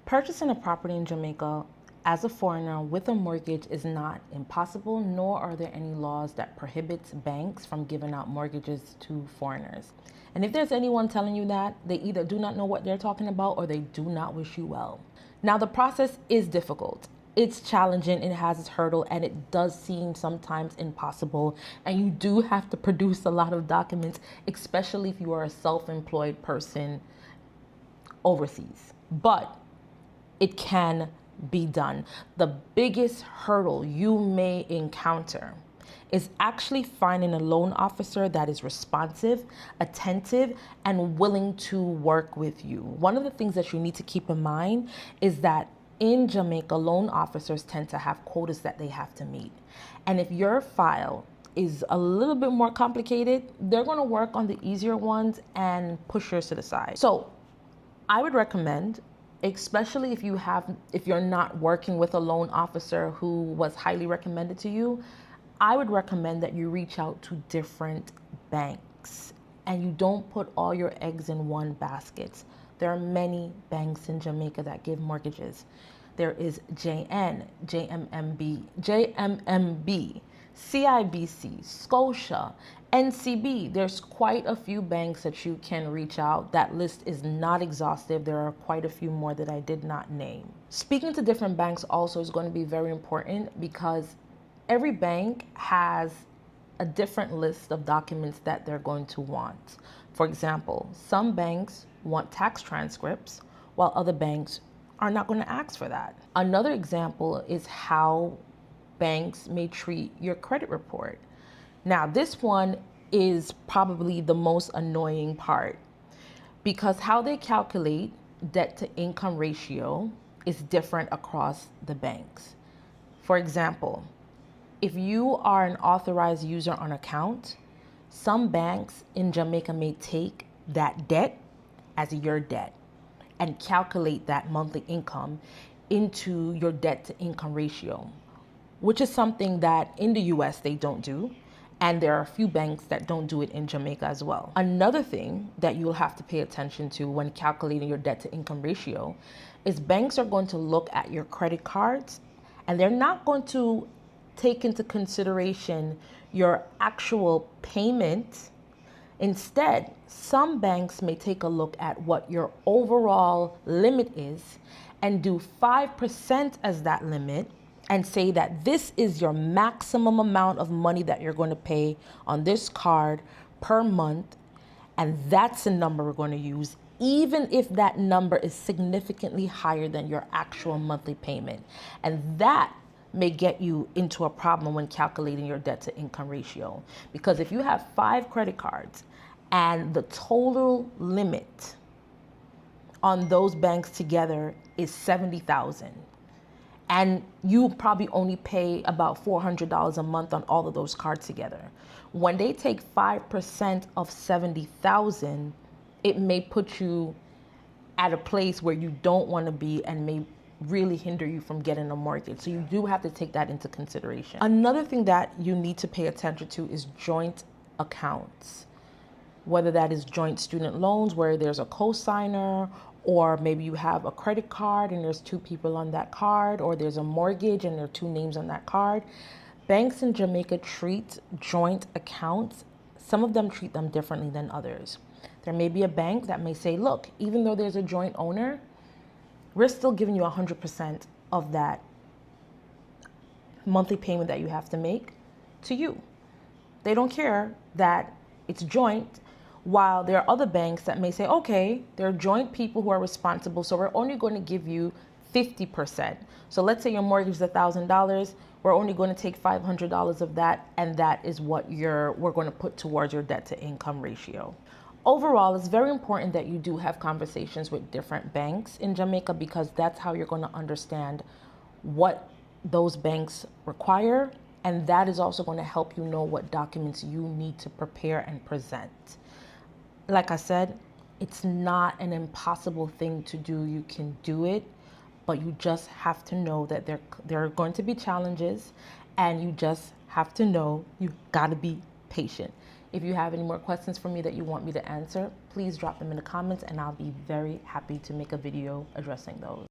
Purchasing a property in Jamaica as a foreigner with a mortgage is not impossible, nor are there any laws that prohibits banks from giving out mortgages to foreigners. And if there's anyone telling you that, they either do not know what they're talking about or they do not wish you well. Now, the process is difficult. It's challenging, it has its hurdle, and it does seem sometimes impossible. And you do have to produce a lot of documents, especially if you are a self-employed person overseas. But it can be done. The biggest hurdle you may encounter is actually finding a loan officer that is responsive, attentive, and willing to work with you. One of the things that you need to keep in mind is that in Jamaica, loan officers tend to have quotas that they have to meet. And if your file is a little bit more complicated, they're going to work on the easier ones and push yours to the side. So I would recommend, especially if you're not working with a loan officer who was highly recommended to you, I would recommend that you reach out to different banks and you don't put all your eggs in one basket. There are many banks in Jamaica that give mortgages. There is JN, JMMB, CIBC, Scotia, NCB. There's quite a few banks that you can reach out. That list is not exhaustive. There are quite a few more that I did not name. Speaking to different banks also is going to be very important because every bank has a different list of documents that they're going to want. For example, some banks want tax transcripts while other banks are not going to ask for that. Another example is how banks may treat your credit report. Now, this one is probably the most annoying part because how they calculate debt to income ratio is different across the banks. For example, if you are an authorized user on account, some banks in Jamaica may take that debt as your debt and calculate that monthly income into your debt to income ratio, which is something that in the US they don't do. And there are a few banks that don't do it in Jamaica as well. Another thing that you'll have to pay attention to when calculating your debt to income ratio is banks are going to look at your credit cards and they're not going to take into consideration your actual payment. Instead, some banks may take a look at what your overall limit is and do 5% as that limit and say that this is your maximum amount of money that you're going to pay on this card per month. And that's the number we're going to use, even if that number is significantly higher than your actual monthly payment. And that may get you into a problem when calculating your debt to income ratio. Because if you have 5 credit cards and the total limit on those banks together is $70,000, and you probably only pay about $400 a month on all of those cards together. When they take 5% of $70,000, it may put you at a place where you don't want to be and may really hinder you from getting a mortgage. So you do have to take that into consideration. Another thing that you need to pay attention to is joint accounts, whether that is joint student loans where there's a co-signer, or maybe you have a credit card and there's 2 people on that card, or there's a mortgage and there are 2 names on that card. Banks in Jamaica treat joint accounts. Some of them treat them differently than others. There may be a bank that may say, look, even though there's a joint owner, we're still giving you 100% of that monthly payment that you have to make to you. They don't care that it's joint. While there are other banks that may say, okay, there are joint people who are responsible, so we're only going to give you 50%. So let's say your mortgage is $1,000, we're only going to take $500 of that, and that is what we're going to put towards your debt to income ratio. Overall, it's very important that you do have conversations with different banks in Jamaica because that's how you're going to understand what those banks require, and that is also going to help you know what documents you need to prepare and present. Like I said, it's not an impossible thing to do. You can do it, but you just have to know that there are going to be challenges, and you just have to know you got to be patient. If you have any more questions for me that you want me to answer, please drop them in the comments and I'll be very happy to make a video addressing those.